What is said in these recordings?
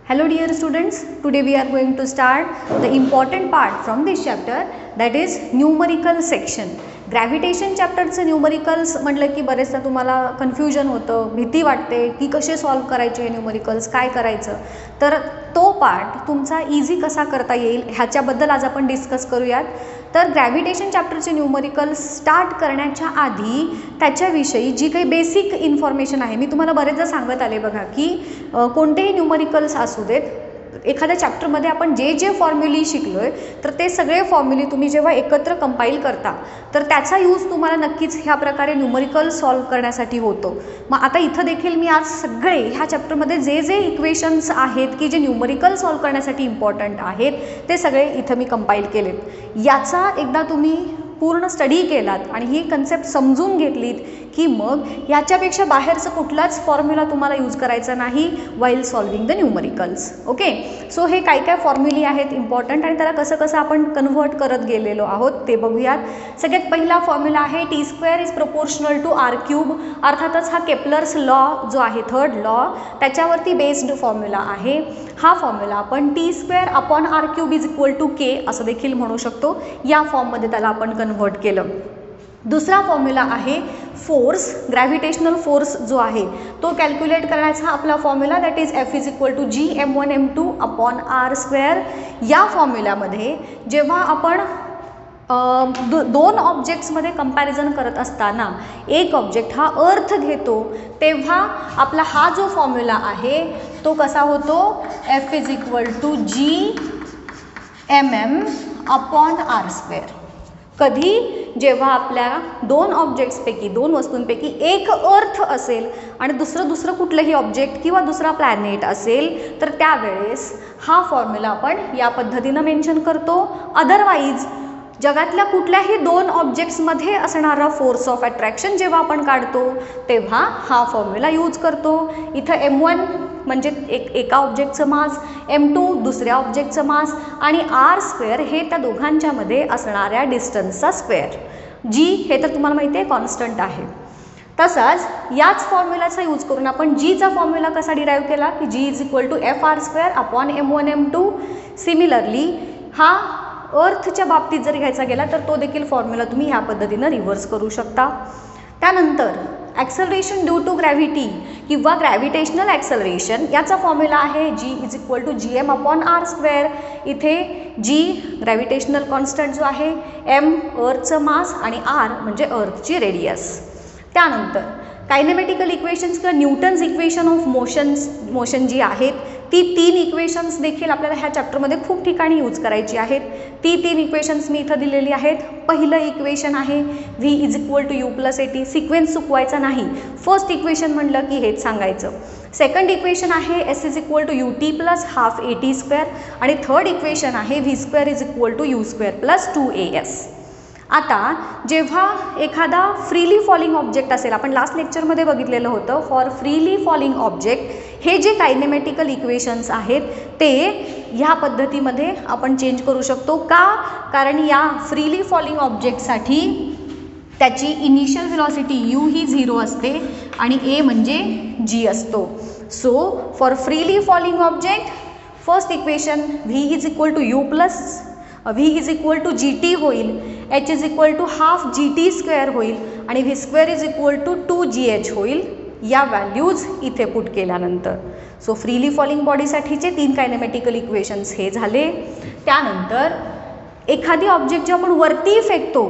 Hello dear students, today we are going to start the important part from this chapter, that is numerical section. Gravitation चॅप्टरचं numericals म्हटलं की बरेचदा तुम्हाला confusion होतं, भीती वाटते की कसे सॉल्व करायचे हे न्यूमरिकल्स, काय करायचं. तर तो पार्ट तुमचा इझी कसा करता येईल ह्याच्याबद्दल आज आपण डिस्कस करूयात. तर ग्रॅव्हिटेशन चॅप्टरचे न्यूमरिकल्स स्टार्ट करण्याच्या आधी त्याच्याविषयी जी काही बेसिक इन्फॉर्मेशन आहे मी तुम्हाला बरेचदा सांगत आले बघा की कोणतेही न्यूमरिकल्स असू देत, एखाद्या चॅप्टरमध्ये आपण जे जे फॉर्म्युली शिकलो आहे तर ते सगळे फॉर्म्युली तुम्ही जेव्हा एकत्र कंपाईल करता तर त्याचा यूज तुम्हाला नक्कीच ह्या प्रकारे न्यूमरिकल सॉल्व करण्यासाठी होतो. मग आता इथं देखील मी आज सगळे ह्या चॅप्टरमध्ये जे जे इक्वेशन्स आहेत की जे न्यूमरिकल सॉल्व करण्यासाठी इम्पॉर्टंट आहेत ते सगळे इथं मी कंपाईल केलेत. याचा एकदा तुम्ही पूर्ण स्टडी केलात आणि ही कन्सेप्ट समजून घेतलीत की मग याच्यापेक्षा बाहेरचं कुठलाच फॉर्म्युला तुम्हाला यूज करायचा नाही while solving the numericals. Okay, so हे काय काय फॉर्म्युली आहेत इम्पॉर्टंट आणि त्याला कसं कसं आपण कन्व्हर्ट करत गेलेलो आहोत ते बघूयात. सगळ्यात पहिला फॉर्म्युला आहे T square is proportional to R cube. अर्थातच हा केपलर्स लॉ जो आहे थर्ड लॉ त्याच्यावरती बेस्ड फॉर्म्युला आहे. हा फॉर्म्युला आपण T square upon R cube is equal to K असं देखील म्हणू शकतो. या फॉर्ममध्ये त्याला आपण कन्व्हर्ट केलं. दुसरा फॉर्म्युला आहे फोर्स, ग्रॅव्हिटेशनल फोर्स जो आहे तो कॅल्क्युलेट करण्याचा आपला formula that is F is equal to G m1 m2 upon R square. या फॉर्म्युल्यामध्ये जेव्हा आपण दोन ऑब्जेक्ट्समध्ये कंपॅरिझन करत असताना एक ऑब्जेक्ट हा अर्थ घेतो तेव्हा आपला हा जो फॉर्म्युला आहे तो कसा होतो, F is equal to G mm upon R square. कधी, जेव्हा आपल्या दोन ऑब्जेक्ट्सपैकी दोन वस्तूंपैकी एक अर्थ असेल आणि दुसरं कुठलंही ऑब्जेक्ट किंवा दुसरा प्लॅनेट असेल तर त्यावेळेस हा फॉर्म्युला आपण या पद्धतीनं मेन्शन करतो. अदरवाईज जगातल्या कुठल्याही दोन ऑब्जेक्ट्समध्ये असणारा फोर्स ऑफ अट्रॅक्शन जेव्हा आपण काढतो तेव्हा हा फॉर्म्युला यूज करतो. इथं m1 म्हणजे एका ऑब्जेक्टचं मास, m2 दुसऱ्या ऑब्जेक्टचं मास आणि आर स्क्वेअर हे त्या दोघांच्यामध्ये असणाऱ्या डिस्टन्सचा स्क्वेअर. जी हे तर तुम्हाला माहिती आहे कॉन्स्टंट आहे. तसाच याच फॉर्म्युलाचा यूज करून आपण जीचा फॉर्म्युला कसा डिराईव्ह केला की g is equal to F R square upon m1 m2. Similarly हा अर्थच्या बाबतीत जर घ्यायचा गेला तर तो देखील फॉर्म्युला तुम्ही ह्या पद्धतीनं रिव्हर्स करू शकता. त्यानंतर ॲक्सलरेशन ड्यू टू ग्रॅव्हिटी किंवा ग्रॅव्हिटेशनल ॲक्सलरेशन याचा फॉर्म्युला आहे g is equal to g M upon R square. इथे जी ग्रॅव्हिटेशनल कॉन्स्टंट जो आहे, एम अर्थचं मास आणि आर म्हणजे अर्थची रेडियस. त्यानंतर कायनेमॅटिकल इक्वेशन्स किंवा न्यूटन्स इक्वेशन ऑफ मोशन जी आहेत ती तीन इक्वेशन्स देखील आपल्याला ह्या चॅप्टरमध्ये खूप ठिकाणी यूज करायची आहेत. ती तीन इक्वेशन्स मी इथं दिलेली आहेत. पहिलं इक्वेशन आहे v is equal to you plus a t. Sequence चुकवायचा नाही, फर्स्ट इक्वेशन म्हणलं की हेच सांगायचं. सेकंड इक्वेशन आहे s is equal to u t plus half a t square आणि थर्ड इक्वेशन आहे v square is equal to u square plus 2as. आता जेव्हा एखादा फ्रीली फॉलिंग ऑब्जेक्ट असेल, आपण लास्ट लेक्चरमध्ये बघितलेलं होतं फॉर फ्रीली फॉलिंग ऑब्जेक्ट हे जे कायनेमॅटिकल इक्वेशन्स आहेत ते ह्या पद्धतीमध्ये आपण चेंज करू शकतो. का? कारण या फ्रीली फॉलिंग ऑब्जेक्टसाठी त्याची इनिशियल व्हेलॉसिटी u ही 0 असते आणि a म्हणजे g असतो. So for freely falling object first equation v is equal to you plus v is equal to G T होईल, h is equal to half G T square होईल आणि v square is equal to 2gh होईल. या values इथे put केल्यानंतर so freely falling बॉडीसाठीचे तीन कायनेमॅटिकल equations हे झाले. त्यानंतर एखादी ऑब्जेक्ट जे आपण वरती फेकतो,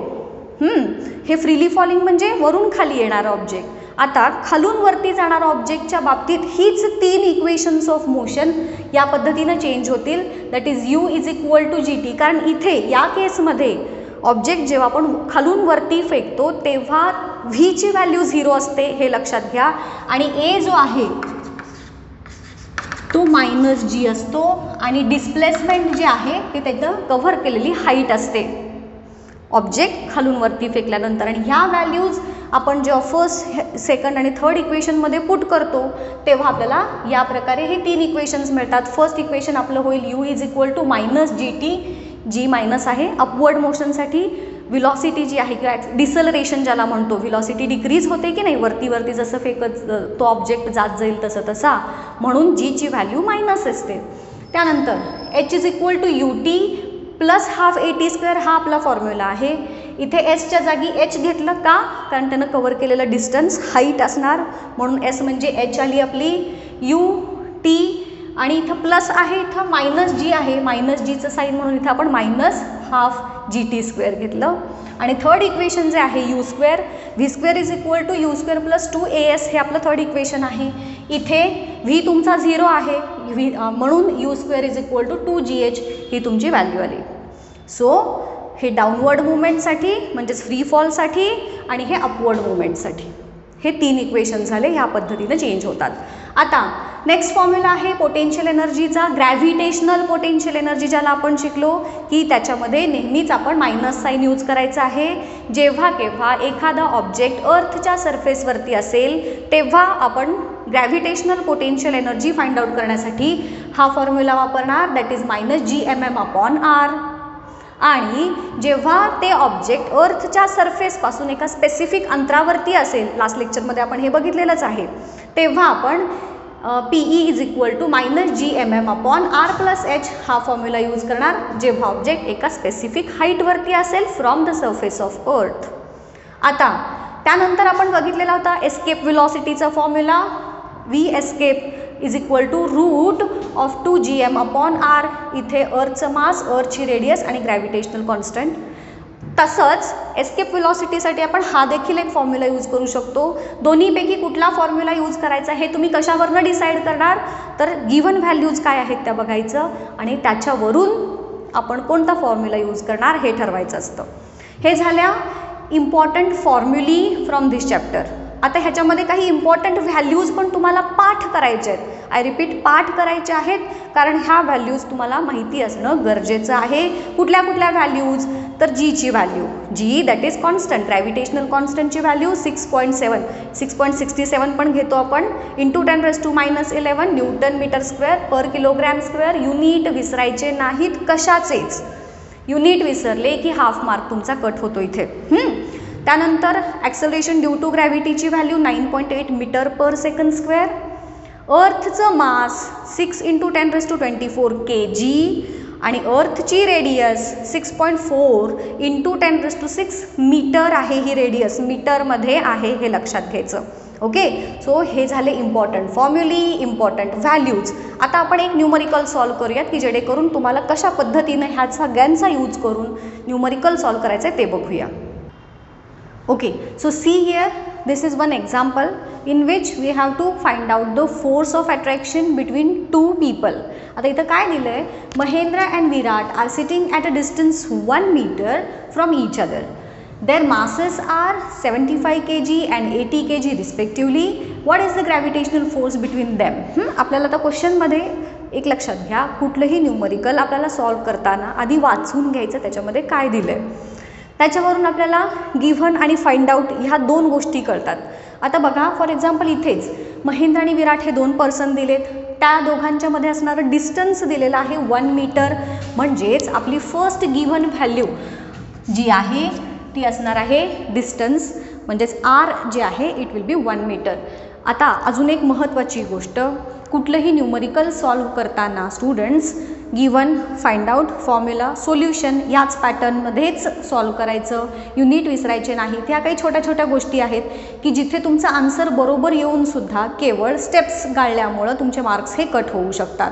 हे फ्रीली फॉलिंग म्हणजे वरून खाली येणारं ऑब्जेक्ट. आता खालून वरती जाणारा ऑब्जेक्टच्या बाबतीत हीच तीन इक्वेशन्स ऑफ मोशन या पद्धतीनं चेंज होतील. That is U is equal to G T. कारण इथे या केसमध्ये ऑब्जेक्ट जेव्हा आपण खालून वरती फेकतो तेव्हा व्हीची व्हॅल्यू 0 असते हे लक्षात घ्या आणि ए जो आहे तो मायनस जी असतो आणि डिस्प्लेसमेंट जे आहे ते त्याचं कव्हर केलेली हाईट असते ऑब्जेक्ट खालून वरती फेकल्यानंतर. आणि ह्या व्हॅल्यूज आपण जेव्हा फर्स्ट सेकंड आणि थर्ड इक्वेशनमध्ये पुट करतो तेव्हा आपल्याला या प्रकारे हे तीन इक्वेशन्स मिळतात. फर्स्ट इक्वेशन आपलं होईल U is equal to minus G T, G minus आहे अपवर्ड मोशनसाठी व्हिलॉसिटी जी आहे किंवा डिसलरेशन ज्याला म्हणतो, व्हिलॉसिटी डिक्रीज होते की नाही, वरती वरती जसं फेकत तो ऑब्जेक्ट जात जाईल तसं तसा, म्हणून जीची व्हॅल्यू मायनस असते. त्यानंतर h is equal to ut plus half at², हा आपला फॉर्म्युला आहे. इथे एसच्या जागी h घेतलं का, कारण त्यानं कवर केलेलं डिस्टन्स हाईट असणार, म्हणून एस म्हणजे h आली आपली ut, आणि इथं प्लस आहे, इथं मायनस जी आहे, मायनस जीचं साईन म्हणून इथं आपण मायनस हाफ gt² घेतलं. आणि थर्ड इक्वेशन जे आहे u², v² is equal to u² plus 2as, हे आपलं थर्ड इक्वेशन आहे. इथे v तुमचा 0 आहे, म्हणून u² is equal to 2gh ही तुमची व्हॅल्यू आली. सो हे डाऊनवर्ड मुवमेंटसाठी म्हणजेच फ्री फॉलसाठी आणि हे अपवर्ड मुवमेंटसाठी हे 3 इक्वेशन झाले, ह्या पद्धतीनं चेंज होतात. आता नेक्स्ट फॉर्म्युला आहे पोटेन्शियल एनर्जीचा, ग्रॅव्हिटेशनल पोटेन्शियल एनर्जी, ज्याला आपण शिकलो की त्याच्यामध्ये नेहमीच आपण मायनस साईन यूज करायचं आहे. जेव्हा केव्हा एखादा ऑब्जेक्ट अर्थच्या सरफेसवरती असेल तेव्हा आपण gravitational potential energy find out करण्यासाठी हा फॉर्म्युला वापरणार, दॅट इज -gmm/r. आणि जेव्हा ते ऑब्जेक्ट अर्थच्या सरफेसपासून एका स्पेसिफिक अंतरावरती असेल, लास्ट लेक्चरमध्ये आपण हे बघितलेलंच आहे, तेव्हा आपण PE is equal to -gmm/r plus h हा फॉर्म्युला यूज करणार, जेव्हा ऑब्जेक्ट एका स्पेसिफिक हाईटवरती असेल from the surface of earth. आता त्यानंतर आपण बघितलेला होता एस्केप व्हेलॉसिटीचा formula, v escape is equal to root of 2gm/r. इथे अर्थचं मास, अर्थची रेडियस आणि ग्रॅव्हिटेशनल कॉन्स्टंट. तसंच एस्केप व्हेलॉसिटीसाठी आपण हा देखील एक फॉर्म्युला यूज करू शकतो. दोन्हीपैकी कुठला फॉर्म्युला यूज करायचा हे तुम्ही कशावरनं डिसाईड करणार, तर गिव्हन व्हॅल्यूज काय आहेत त्या बघायचं आणि त्याच्यावरून आपण कोणता फॉर्म्युला यूज करणार हे ठरवायचं असतं. हे झाल्या इम्पॉर्टंट फॉर्म्युली फ्रॉम धिस चॅप्टर. आता ह्याच्यामध्ये काही इम्पॉर्टंट व्हॅल्यूज पण तुम्हाला पाठ करायचे आहेत. आय रिपीट, पाठ करायचे आहेत, कारण ह्या व्हॅल्यूज तुम्हाला माहिती असणं गरजेचं आहे. कुठल्या कुठल्या व्हॅल्यूज, तर जीची value, g that is constant, gravitational कॉन्स्टंटची व्हॅल्यू 6.67 पण घेतो आपण, into 10⁻⁻11 newton metre square per kilogram square. Unit विसरायचे नाहीत कशाचेच, युनिट विसरले की हाफ मार्क तुमचा कट होतो इथे. त्यानंतर ॲक्सलरेशन ड्यू टू ग्रॅव्हिटीची value 9.8 metre per second square. अर्थचं मास 6 × 10⁻24 kg आणि अर्थची रेडियस 6.4 × 10⁻6 मीटर आहे. ही रेडियस मीटरमध्ये आहे, हे लक्षात घ्यायचं. ओके, सो हे झाले इम्पॉर्टंट फॉर्म्युली, इम्पॉर्टंट व्हॅल्यूज. आता आपण एक न्यूमरिकल सॉल्व करूयात की जेणेकरून तुम्हाला कशा पद्धतीनं ह्या सगळ्यांचा यूज करून न्यूमरिकल सॉल्व करायचं आहे ते बघूया. Okay, so see here, this is one example in which we have to find out the force of attraction between two people. आता इथं काय दिलं आहे, Mahendra and Virat are sitting at a distance 1 meter from each other. Their masses are 75 kg and 80 kg respectively. What is the gravitational force between them? आपल्याला आता क्वेश्चनमध्ये एक लक्षात घ्या, कुठलंही न्यूमरिकल आपल्याला सॉल्व करताना आधी वाचून घ्यायचं त्याच्यामध्ये काय दिलं आहे, त्याच्यावरून आपल्याला गिव्हन आणि फाइंड आउट ह्या 2 गोष्टी कळतात. आता बघा, फॉर एक्झाम्पल इथेच महेंद्र आणि विराट हे 2 पर्सन दिलेत, त्या दोघांच्या मध्ये असणारं डिस्टन्स दिलेलं आहे 1 मीटर. म्हणजेच आपली फर्स्ट गिव्हन व्हॅल्यू जी आहे ती असणार आहे डिस्टन्स, म्हणजेच आर जे आहे इट विल बी 1 मीटर. आता अजून एक महत्त्वाची गोष्ट, कुठलंही न्यूमरिकल सॉल्व करताना students given, find out, formula, solution याच पॅटर्नमध्येच सॉल्व करायचं. युनिट विसरायचे नाहीत. ह्या काही छोट्या छोट्या गोष्टी आहेत की जिथे तुमचा आन्सर बरोबर येऊनसुद्धा केवळ स्टेप्स गाळल्यामुळं तुमचे मार्क्स हे कट होऊ शकतात.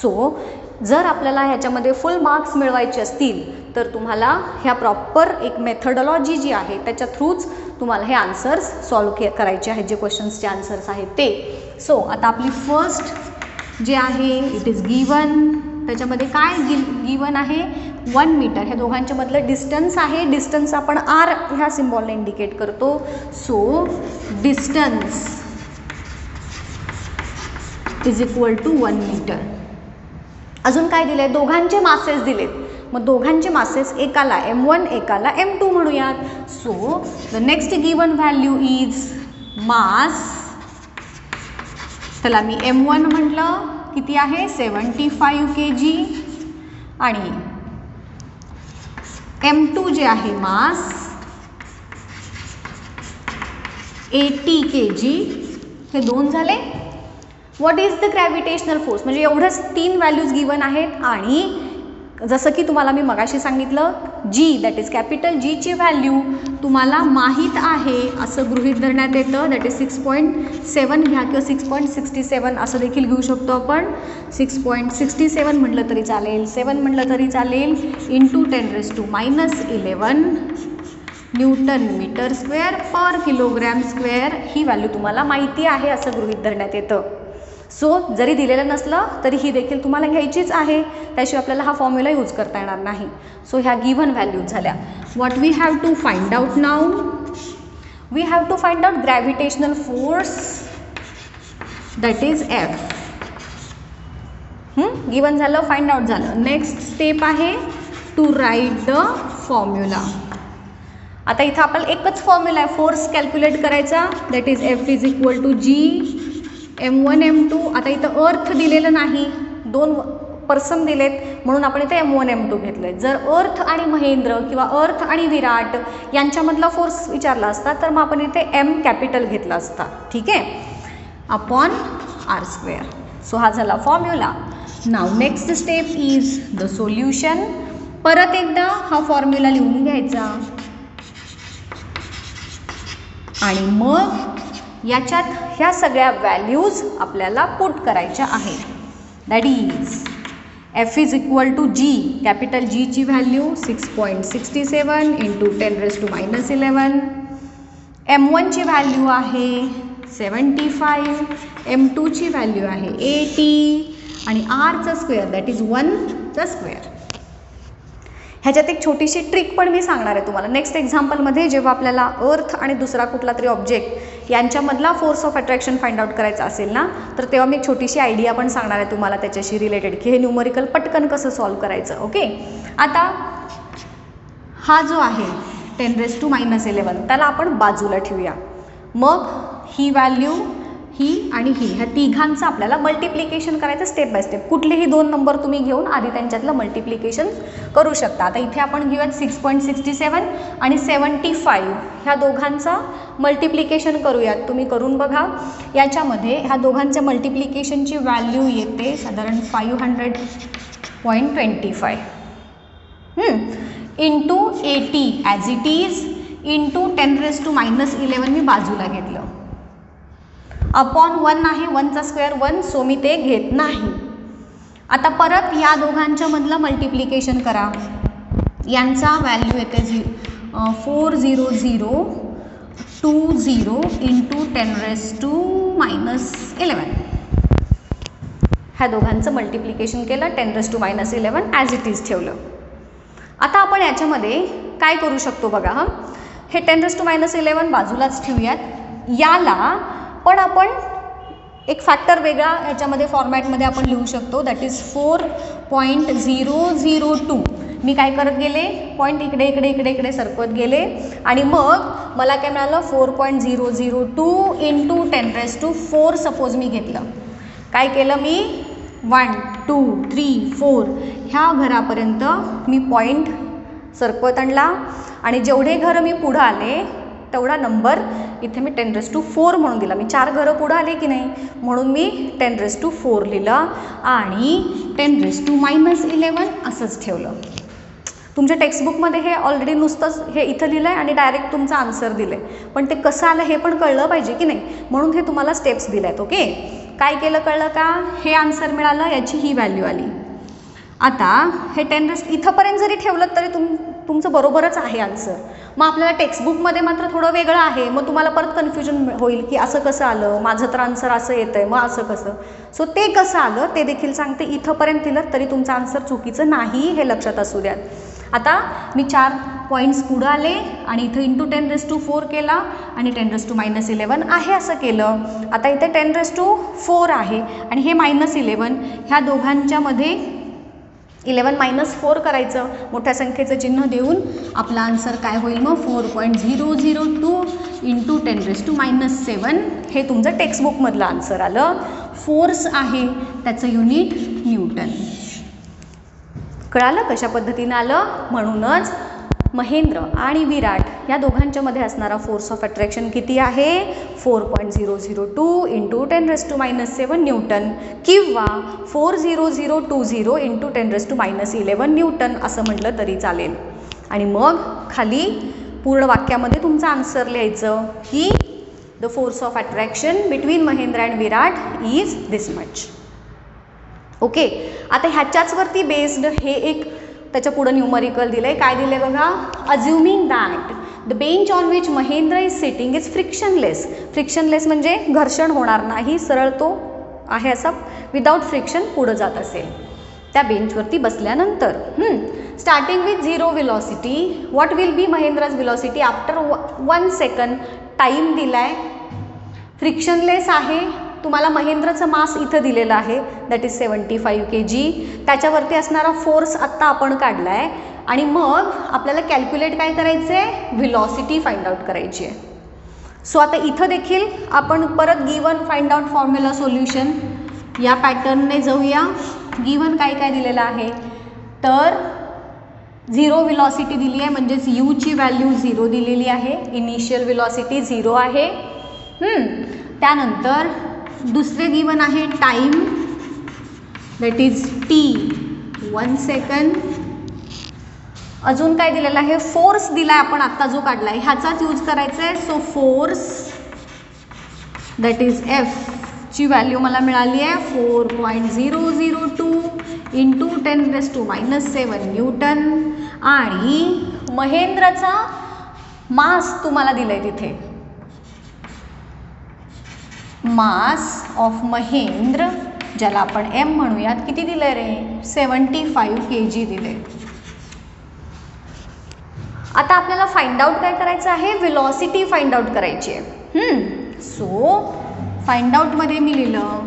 सो जर आपल्याला ह्याच्यामध्ये फुल मार्क्स मिळवायचे असतील तर तुम्हाला ह्या प्रॉपर एक मेथडॉलॉजी जी आहे त्याच्या थ्रूच तुम्हाला हे आन्सर्स सॉल्व करायचे आहेत, जे क्वेश्चन्सचे आन्सर्स आहेत ते. सो आता आपली फर्स्ट जे आहे इट इज गिवन, त्याच्यामध्ये काय गिवन आहे 1 मीटर. ह्या दोघांच्या मधलं डिस्टन्स आहे, डिस्टन्स आपण आर ह्या सिम्बॉलने इंडिकेट करतो. So distance is equal to 1 metre. अजून काय दिलं आहे, दोघांचे मासेस दिलेत, मग दोघांचे मासेस एकाला m1 एकाला m2 म्हणूयात. So the next given value is mass, त्याला मी m1 म्हटलं, किती आहे 75 kg आणि m2 जे आहे मास 80 kg, हे 2 झाले. What is the gravitational force, म्हणजे एवढंच 3 व्हॅल्यूज गिवन आहेत. आणि जसं की तुम्हाला मी मगाशी सांगितलं, जी दॅट इज कॅपिटल जीची व्हॅल्यू तुम्हाला माहीत आहे असं गृहीत धरण्यात येतं. दॅट इज 6.7 घ्या किंवा 6.67 असं देखील घेऊ शकतो आपण. 6.67 म्हटलं तरी चालेल, 7 म्हटलं तरी चालेल, into 10⁻11 Newton metre square per kilogram square ही व्हॅल्यू तुम्हाला माहिती आहे असं गृहीत धरण्यात येतं. सो जरी दिलेलं नसलं तरी ही देखील तुम्हाला घ्यायचीच आहे, त्याशिवाय आपल्याला हा फॉर्म्युला यूज करता येणार नाही. सो ह्या गिव्हन व्हॅल्यूज झाल्या. What we have to find out now, we have to find out gravitational force that is F. Given झालं, फाइंड आउट झालं. नेक्स्ट स्टेप आहे टू राईट द फॉर्म्युला. आता इथं आपल्याला एकच फॉर्म्युला आहे फोर्स कॅल्क्युलेट करायचा, that is F is equal to G m1 m2. आता इथं अर्थ दिलेलं नाही, 2 पर्सन दिलेत म्हणून आपण इथे m1 m2 घेतलं आहे. जर अर्थ आणि महेंद्र किंवा अर्थ आणि विराट यांच्यामधला फोर्स विचारला असता तर मग आपण इथे m कॅपिटल घेतला असता, ठीक आहे, अपॉन r स्क्वेअर. सो हा झाला formula. Now next step is the solution. परत एकदा हा फॉर्म्युला लिहून घ्यायचा आणि मग याच्यात ह्या सगळ्या व्हॅल्यूज आपल्याला पुट करायच्या आहेत. That is F is equal to G, capital जीची व्हॅल्यू 6.67 इंटू 10⁻11. m1ची व्हॅल्यू आहे 75, m2ची व्हॅल्यू आहे 80 आणि rचा स्क्वेअर दॅट इज 1चा स्क्वेअर. ह्याच्यात एक छोटीशी ट्रिक पण मी सांगणार आहे तुम्हाला नेक्स्ट एक्झाम्पलमध्ये. जेव्हा आपल्याला अर्थ आणि दुसरा कुठला तरी ऑब्जेक्ट यांच्यामधला force of attraction find out करायचा असेल ना, तर तेव्हा मी एक छोटीशी आयडिया पण सांगणार आहे तुम्हाला त्याच्याशी रिलेटेड, की हे न्यूमरिकल पटकन कसं सॉल्व्ह करायचं. ओके, आता हा जो आहे 10⁻11 त्याला आपण बाजूला ठेवूया. मग ही व्हॅल्यू, ही आणि ही, ह्या तिघांचं आपल्याला मल्टिप्लिकेशन करायचं स्टेप बाय स्टेप. कुठलेही 2 नंबर तुम्ही घेऊन आधी त्यांच्यातलं मल्टिप्लिकेशन करू शकता. आता इथे आपण घेऊयात 6.67 आणि 75 ह्या दोघांचं मल्टिप्लिकेशन करूयात. तुम्ही करून बघा. याच्यामध्ये ह्या दोघांच्या मल्टिप्लिकेशनची व्हॅल्यू येते साधारण 500.25 into 80 as it is into 10⁻11 मी बाजूला घेतलं. अपॉन 1 आहे, 1चा स्क्वेअर 1, सो मी ते घेत नाही. आता परत या दोघांच्या मधलं मल्टिप्लिकेशन करा. यांचा व्हॅल्यू येते 4020 इंटू 10⁻11. ह्या दोघांचं मल्टिप्लिकेशन केलं, 10⁻11 ॲज इट इज ठेवलं. आता आपण याच्यामध्ये काय करू शकतो बघा. हे 10⁻11 बाजूलाच ठेवूयात. याला पण आपण एक फॅक्टर वेगळा ह्याच्यामध्ये फॉर्मॅटमध्ये आपण लिहू शकतो, दॅट इज 4.002. मी काय करत गेले, पॉईंट इकडे इकडे इकडे इकडे सरकवत गेले आणि मग मला काय मिळालं 4.002 इंटू 10⁻4 सपोज मी घेतलं. काय केलं मी 1 2 3 4 ह्या घरापर्यंत मी पॉईंट सरकवत आणला आणि जेवढे घरं मी पुढं आले तेवढा नंबर इथे मी 10⁻4 म्हणून दिला. मी 4 घरं पुढं आले की नाही म्हणून मी 10⁻4 लिहिलं आणि 10⁻11 असंच ठेवलं. तुमच्या टेक्स्टबुकमध्ये हे ऑलरेडी नुसतंच हे इथं लिहिलं आहे आणि डायरेक्ट तुमचं आन्सर दिलं आहे, पण ते कसं आलं हे पण कळलं पाहिजे की नाही, म्हणून हे तुम्हाला स्टेप्स दिल्या आहेत. ओके, काय केलं कळलं का, हे आन्सर मिळालं, याची ही व्हॅल्यू आली. आता हे 10 इथंपर्यंत जरी ठेवलं तरी तुमचं बरोबरच आहे आन्सर. मग आपल्याला टेक्स्टबुकमध्ये मात्र थोडं वेगळं आहे, मग तुम्हाला परत कन्फ्युजन होईल की असं कसं आलं, माझं तर आन्सर असं येतं आहे, मग असं कसं. सो ते कसं आलं ते देखील सांगते. इथंपर्यंत दिलं तरी तुमचं आन्सर चुकीचं नाही हे लक्षात असू द्यात. आता मी 4 पॉईंट्स पुढं आले आणि इथं इंटू 10⁻4 केला आणि 10⁻11 आहे असं केलं. आता इथे 10⁻4 आहे आणि हे -11, ह्या दोघांच्या मध्ये 11 - 4 करायचं, मोठ्या संख्येचं चिन्ह देऊन आपला आन्सर काय होईल मग 4.002 इंटू 10⁻7. हे तुमचं टेक्स्टबुकमधलं आन्सर आलं. फोर्स आहे त्याचं युनिट न्यूटन. कळालं कशा पद्धतीनं आलं. म्हणूनच महेंद्र आणि विराट या दोघांच्या मध्ये असणारा फोर्स ऑफ अट्रॅक्शन किती आहे 4.002 इंटू 10⁻⁻7 न्यूटन किंवा 40020 इंटू 10⁻11 न्यूटन असं म्हटलं तरी चालेल. आणि मग खाली पूर्ण वाक्यामध्ये तुमचं आन्सर लिहायचं की the force of attraction between Mahendra and Virat is this much. Okay, आता ह्याच्याचवरती बेस्ड हे एक त्याच्या पुढं न्यूमरिकल दिलं आहे. काय दिलं आहे बघा, assuming that the bench on which Mahendra is sitting is frictionless. Frictionless म्हणजे घर्षण होणार नाही, सरळ तो आहे असा विदाउट फ्रिक्शन पुढं जात असेल त्या बेंचवरती बसल्यानंतर. Starting with 0 velocity, what will be Mahendra's velocity after 1 second. Time दिला आहे, फ्रिक्शनलेस आहे, तुम्हाला महेंद्रचं मास इथं दिलेलं आहे दॅट इज 75 kg. त्याच्यावरती असणारा फोर्स आत्ता आपण काढला आहे आणि मग आपल्याला कॅल्क्युलेट काय करायचं आहे, व्हेलॉसिटी फाइंड आउट करायची आहे. सो आता इथं देखील आपण परत given find out formula solution या पॅटर्नने जाऊया. गिवन काय काय दिलेलं आहे तर 0 व्हेलॉसिटी दिली आहे म्हणजेच यूची व्हॅल्यू 0 दिलेली आहे, इनिशियल व्हेलॉसिटी 0 आहे. त्यानंतर दुसरे गिवन आहे time that is T 1 second. अजून काय दिलेलं आहे, फोर्स दिला आहे आपण आत्ता जो काढला आहे ह्याचाच यूज करायचा आहे. So force that is F ची व्हॅल्यू मला मिळाली आहे 4.002 इंटू 10⁻⁷ न्यूटन. आणि महेंद्रचा मास तुम्हाला दिला आहे तिथे, मास ऑफ महेंद्र ज्याला आपण एम म्हणूयात किती दिलं रे 75 kg दिले. आता आपल्याला फाइंड आउट काय करायचं आहे, व्हेलॉसिटी फाइंड आउट करायची आहे. सो फाइंड आउटमध्ये मी लिहिलं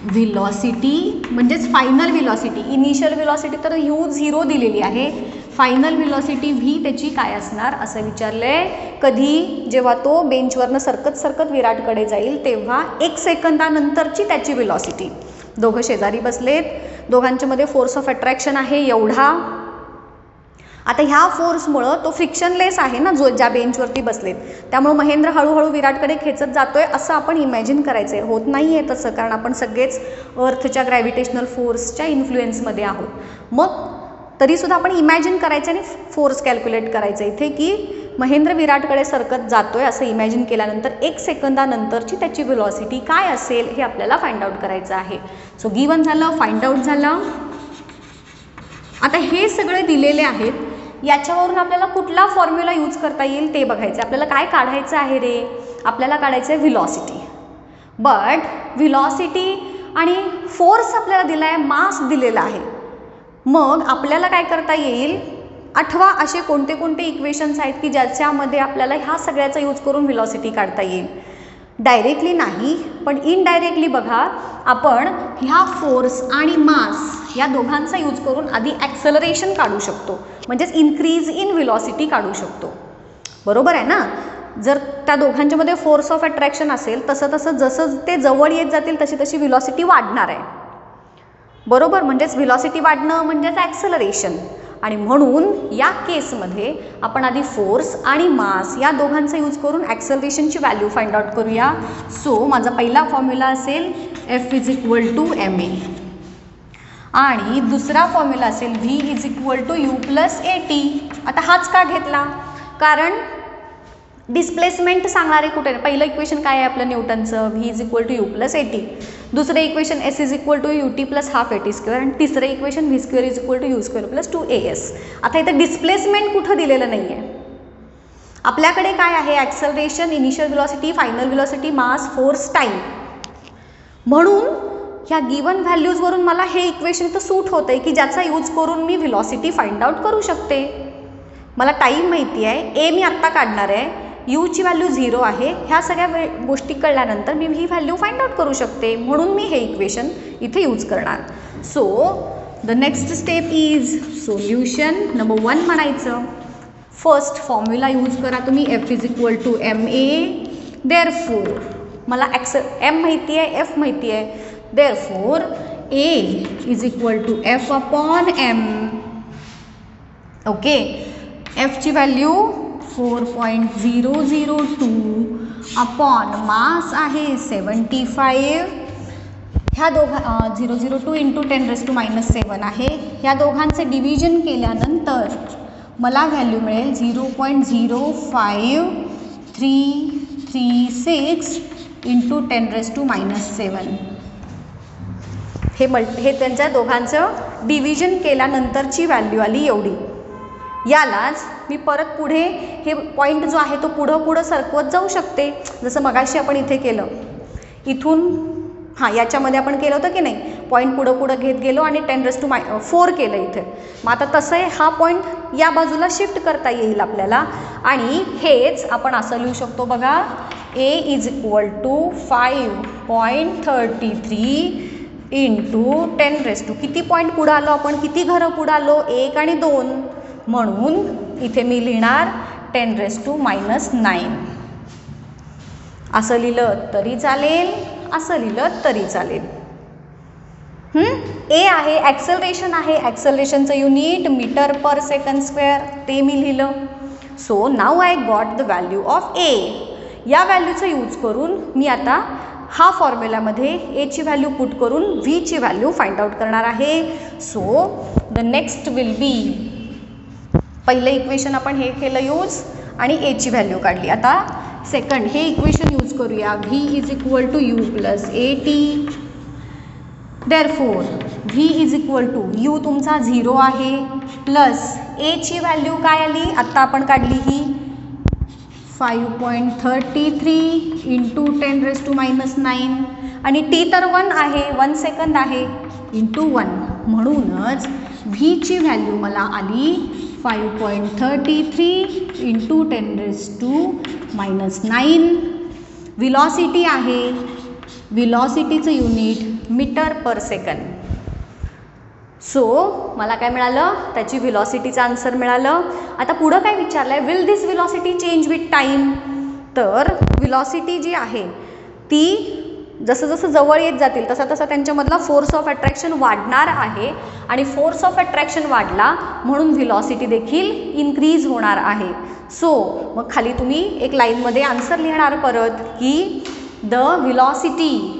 व्हेलॉसिटी म्हणजेच फायनल व्हेलॉसिटी. इनिशियल व्हेलॉसिटी तर यू 0 दिलेली आहे, फायनल व्हेलॉसिटी व्ही त्याची काय असणार असं विचारलं आहे. कधी जेव्हा तो बेंचवरनं सरकत विराटकडे जाईल तेव्हा 1 सेकंदानंतरची त्याची व्हेलॉसिटी. दोघं शेजारी बसलेत, दोघांच्या मध्ये फोर्स ऑफ अट्रॅक्शन आहे एवढा. आता ह्या फोर्समुळं तो फ्रिक्शनलेस आहे ना जो ज्या बेंचवरती बसलेत, त्यामुळे महेंद्र हळूहळू विराटकडे खेचत जातोय असं आपण इमॅजिन करायचं आहे. होत नाही आहे तसं, कारण आपण सगळेच अर्थच्या ग्रॅव्हिटेशनल फोर्सच्या इन्फ्लुएन्समध्ये आहोत. मग तरीसुद्धा आपण इमॅजिन करायचं आणि फोर्स कॅल्क्युलेट करायचं इथे की महेंद्र विराटकडे सरकत जातोय असं इमॅजिन केल्यानंतर 1 सेकंदानंतरची त्याची व्हेलॉसिटी काय असेल हे आपल्याला फाइंड आउट करायचं आहे. सो गिवन झालं, फाइंड आउट झालं. आता हे सगळे दिलेले आहेत, याच्यावरून आपल्याला कुठला फॉर्म्युला यूज करता येईल ते बघायचं. आपल्याला काय काढायचं आहे रे, आपल्याला काढायचं आहे व्हेलॉसिटी. बट व्हेलॉसिटी आणि फोर्स आपल्याला दिला आहे, मास दिलेला आहे. मग आपल्याला काय करता येईल, आठवा असे कोणते कोणते इक्वेशन्स आहेत की ज्याच्यामध्ये आपल्याला ह्या सगळ्याचा यूज करून व्हेलॉसिटी काढता येईल. डायरेक्टली नाही पण इनडायरेक्टली बघा, आपण ह्या फोर्स आणि मास या दोघांचा यूज करून आधी ॲक्सेलरेशन काढू शकतो, म्हणजेच इन्क्रीज इन व्हेलॉसिटी काढू शकतो. बरोबर आहे ना. जर त्या दोघांच्यामध्ये फोर्स ऑफ अट्रॅक्शन असेल तसं जसं ते जवळ येत जातील तशी तशी व्हेलॉसिटी वाढणार आहे. बरोबर, म्हणजेच व्हेलॉसिटी वाढणं म्हणजेच ॲक्सेलरेशन. आणि म्हणून या केसमध्ये आपण आधी फोर्स आणि मास या दोघांचा यूज करून ॲक्सेलरेशनची व्हॅल्यू फाइंड आउट करूया. सो माझा पहिला फॉर्म्युला असेल F = ma आणि दुसरा फॉर्म्युला असेल V = U + AT. आता हाच का घेतला, कारण डिस्प्लेसमेंट सांगणारे कुठे, पहिलं इक्वेशन काय आहे आपलं न्यूटनचं V = U + AT. दुसरं इक्वेशन S = UT + ½ AT². आणि तिसरं इक्वेशन V² = U² + 2AS. आता इथं डिस्प्लेसमेंट कुठं दिलेलं नाही आहे. आपल्याकडे काय आहे, acceleration, initial velocity, final velocity, mass, force, time. म्हणून ह्या गिवन व्हॅल्यूजवरून मला हे इक्वेशन तर सूट होतं आहे की ज्याचा यूज करून मी व्हेलॉसिटी फाइंड आउट करू शकते. मला टाईम माहिती आहे, ए मी आत्ता काढणार आहे, यूची व्हॅल्यू 0 आहे. ह्या सगळ्या गोष्टी कळल्यानंतर मी ही व्हॅल्यू फाइंड आउट करू शकते, म्हणून मी हे इक्वेशन इथे यूज करणार. So the next step is solution. Number 1 म्हणायचं. फर्स्ट फॉर्म्युला यूज करा तुम्ही F = ma. देअरफोर मला M माहिती आहे, F माहिती आहे. Therefore A = F/m. ओके. एफची व्हॅल्यू 4.002 अपॉन मास आहे 75. ह्या 002 इंटू 10⁻⁻7 आहे. ह्या दोघांचे डिव्हिजन केल्यानंतर मला व्हॅल्यू मिळेल 0.05336 इंटू 10⁻⁻7. हे त्यांच्या दोघांचं डिव्हिजन केल्यानंतरची व्हॅल्यू आली एवढी. यालाच मी परत पुढे हे पॉईंट जो आहे तो पुढं सरकवत जाऊ शकते, जसं मगाशी आपण इथे केलं. इथून याच्यामध्ये आपण केलं होतं की नाही, पॉईंट पुढं घेत गेलो आणि 10⁻⁴ केलं इथे. मग आता तसं आहे, हा पॉईंट या बाजूला शिफ्ट करता येईल आपल्याला. आणि हेच आपण असं लिहू शकतो बघा, A = 5.33 इंटू 10⁻. किती पॉईंट पुढं आलो आपण, किती घरं पुढं आलो, 1 आणि 2. म्हणून इथे मी लिहिणार 10⁻⁹. असं लिहिलं तरी चालेल, असं लिहिलं तरी चालेल. ए आहे ॲक्सेलरेशन आहे, ॲक्सेलरेशनचं युनिट मीटर/सेकंड², ते मी लिहिलं. So now I got the value of a. या व्हॅल्यूचं यूज करून मी आता हा फॉर्म्युलामध्ये एची व्हॅल्यू पुट करून व्हीची व्हॅल्यू फाइंड आउट करणार आहे. So the next will be, पहिलं इक्वेशन आपण हे केलं यूज आणि एची व्हॅल्यू काढली. आता सेकंड हे इक्वेशन यूज करूया, V = U + AT. Therefore V = U तुमचा 0 आहे प्लस एची व्हॅल्यू काय आली, आत्ता आपण काढली ही 5.33 इंटू 10⁻⁹ आणि टी तर 1 आहे, 1 सेकंद आहे, इंटू 1. म्हणूनच व्हीची व्हॅल्यू मला आली 5.33 इंटू 10⁻⁹. व्हिलॉसिटी आहे, व्हिलॉसिटीचं युनिट मीटर/सेकंद. सो मला काय मिळालं, त्याची व्हिलॉसिटीचं आन्सर मिळालं. आता पुढं काय विचारलं आहे, will this velocity change with time. तर व्हिलॉसिटी जी आहे ती जसं जसं जवळ येत जातील तसा तसा त्यांच्यामधला फोर्स ऑफ अट्रॅक्शन वाढणार आहे. आणि फोर्स ऑफ अट्रॅक्शन वाढला म्हणून व्हिलॉसिटी देखील इन्क्रीज होणार आहे. सो मग खाली तुम्ही एक लाईनमध्ये आन्सर लिहिणार परत की the velocity,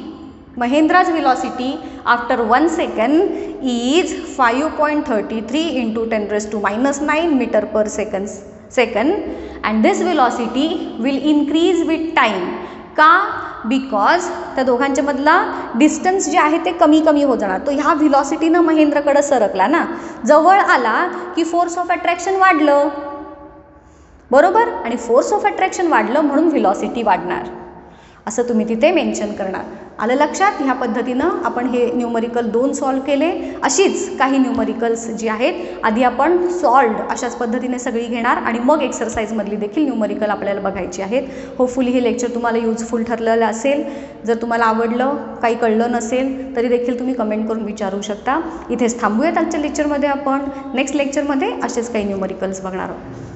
Mahendra's velocity after 1 second is 5.33 into 10⁻⁹ metre per second and this velocity will increase with time. का? बिकॉज त्या दोघांच्या मधला डिस्टन्स जे आहे ते कमी होत जाणार. तो ह्या व्हिलॉसिटीनं महेंद्रकडे सरकला ना, जवळ आला की फोर्स ऑफ अट्रॅक्शन वाढलं, बरोबर. आणि फोर्स ऑफ अट्रॅक्शन वाढलं म्हणून व्हिलॉसिटी वाढणार, असं तुम्ही तिथे मेन्शन करणार. आलं लक्षात? ह्या पद्धतीनं आपण हे न्यूमरिकल 2 सॉल्व केले. अशीच काही न्यूमरिकल्स जी आहेत आधी आपण सॉल्व्ड अशाच पद्धतीने सगळी घेणार आणि मग एक्सरसाइजमधली देखील न्यूमरिकल आपल्याला बघायची आहेत. होपफुली हे लेक्चर तुम्हाला युजफुल ठरलेलं असेल. जर तुम्हाला आवडलं, काही कळलं नसेल तरी देखील तुम्ही कमेंट करून विचारू शकता. इथेच थांबूयात आजच्या लेक्चरमध्ये. आपण नेक्स्ट लेक्चरमध्ये असेच काही न्यूमरिकल्स बघणार आहोत.